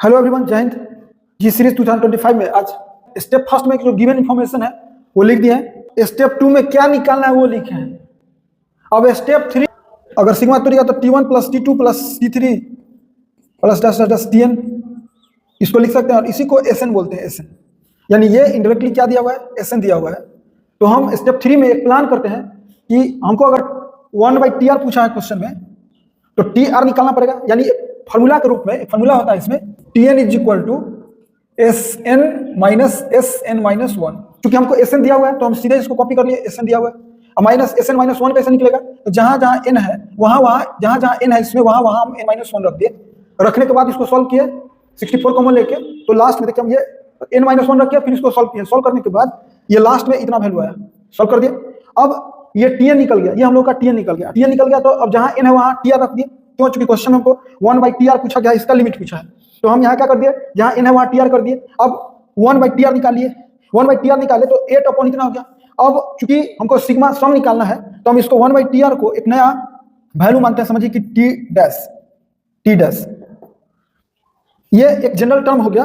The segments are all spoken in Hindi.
हेलो एवरीवन, जय हिंद। जी सीरीज 2025 में आज स्टेप फर्स्ट में जो गिवन इन्फॉर्मेशन है वो लिख दिए हैं। स्टेप 2 में क्या निकालना है वो लिखे हैं। अब स्टेप 3 अगर सिग्मा तोड़ेगा तो T1 plus T2 plus T3 plus डस डस Tn इसको लिख सकते हैं और इसी को Sn बोलते हैं। Sn यानी ये इनडायरेक्टली क्या दिया हुआ है, Sn दिया हुआ है। तो हम स्टेप 3 में एक प्लान करते हैं कि हमको अगर 1/Tr पूछा है क्वेश्चन में तो Tr निकालना पड़ेगा। यानी फॉर्मूला के रूप में एक फॉर्मूला होता है इसमें, Tn is equal to Sn minus Sn minus 1। क्योंकि हमको Sn दिया हुआ है तो हम सीधे इसको कॉपी कर लिए, Sn दिया हुआ है। अब माइनस Sn माइनस 1 कैसे निकलेगा? तो जहां जहां n है जहां जहां n है इसमें वहां हम n माइनस 1 रख दिए। रखने के बाद इसको सॉल्व किए 64 कॉमन लेके, तो लास्ट में देखिए हम ये n माइनस 1 रख के फिर इसको सॉल्व किए। सॉल्व करने के बाद ये लास्ट में इतना वैल्यू आया, सॉल्व कर दिए। अब ये Tn निकल गया, ये हम लोग का Tn निकल गया। Tn निकल गया तो अब जहां n है वहां Tr रख दिए। क्यों? चूंकि क्वेश्चन में हमको 1/Tr पूछा गया, इसका लिमिट पूछा है, तो हम यहाँ क्या कर दिए, जहां n है वहां Tr कर दिए। अब 1/Tr निकालिए, 1/Tr निकाले तो 8 अपॉन इतना हो गया। अब चूंकि हमको सिग्मा सम निकालना है तो हम इसको 1/Tr को एक नया वैल्यू मानते हैं, समझिए कि T डैश। ये एक जनरल टर्म हो गया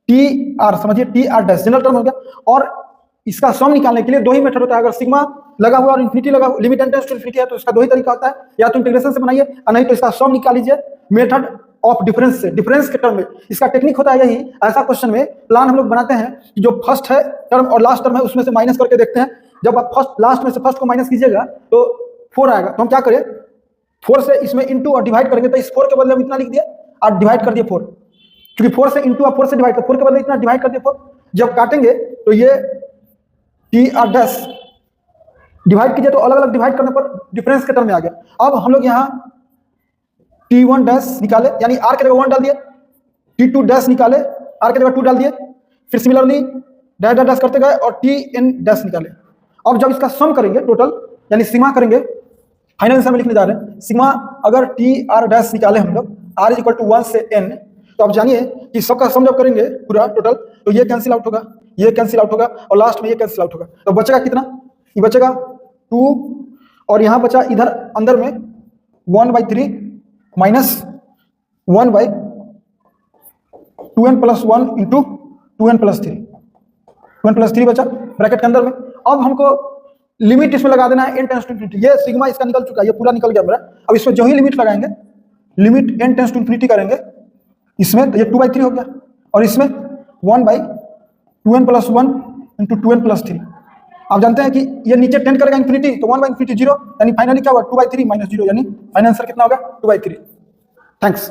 Tr, समझिए Tr डैश जनरल टर्म हो गया। और इसका सम निकालने के लिए दो ही मेथड होता है। अगर सिग्मा लगा हुआ और इन्फिनिटी लगा हुआ, लिमिट टेंड्स टू इन्फिनिटी है, तो इसका दो ही तरीका होता है, या तो इंटीग्रेशन से बनाइए और नहीं तो इसका सम निकाल लीजिए मेथड ऑफ डिफरेंस से। डिफरेंस के टर्म में इसका टेक्निक होता है यही। ऐसा क्वेश्चन में प्लान हम लोग बनाते हैं कि जो फर्स्ट है टर्म और लास्ट टर्म है उसमें से माइनस करके देखते हैं। जब आप लास्ट में से फर्स्ट को माइनस कीजिएगा तो 4 आएगा। तो हम क्या करें, 4 से इसमें इंटू और डिवाइड करेंगे। तो इस 4 के बदले हम इतना लिख दिया और डिवाइड कर दिए 4, क्योंकि 4 से इंटू और 4 से डिवाइड कर, 4 के बदले इतना डिवाइड कर दिए 4। जब काटेंगे तो ये Tr डैश डिवाइड कीजिए तो अलग अलग डिवाइड करने पर डिफरेंस के टर्म में आ गया। अब हम लोग यहाँ T1 डैश निकाले, यानी R के जगह 1 डाल दिए, T2 डैश निकाले, R के जगह 2 डाल दिए, फिर सिमिलरली डैश डैश डैश करते गए और Tn डैश निकाले। अब जब इसका सम करेंगे टोटल, यानी सिग्मा करेंगे, फाइनल आंसर में लिखने जा रहे हैं सिग्मा। अगर Tr डैश निकाले हम लोग R इज इक्वल टू 1 से n, तो आप जानिए कि सबका सम जब करेंगे पूरा टोटल तो ये कैंसिल आउट होगा, ये कैंसिल आउट होगा और लास्ट में ये कैंसिल आउट होगा। तो बचेगा कितना? ये बचेगा 2 और यहाँ बचा इधर अंदर में 1/3 minus 1/2n plus 1 into 2n plus 3, 2n plus 3 बचा ब्रैकेट के अंदर में। अब हमको लिमिट इसमें लगा देना है n टेंस टू इन्फिनिटी। ये सिग्मा इसका निकल चुका है, ये पूरा निकल गया मेरा। अब इसमें जो ही लिमिट लगाएंगे, limit n tends to infinity करेंगे इसमें, तो ये 2/3 हो गया और इसमें 1/2n plus 1 into 2n plus 3। आप जानते हैं कि ये नीचे टेंड करेगा इन्फिनिटी, तो 1/∞ 0, यानी फाइनली क्या हुआ 2/3 माइनस 0, यानी फाइनल आंसर कितना होगा 2/3। थैंक्स।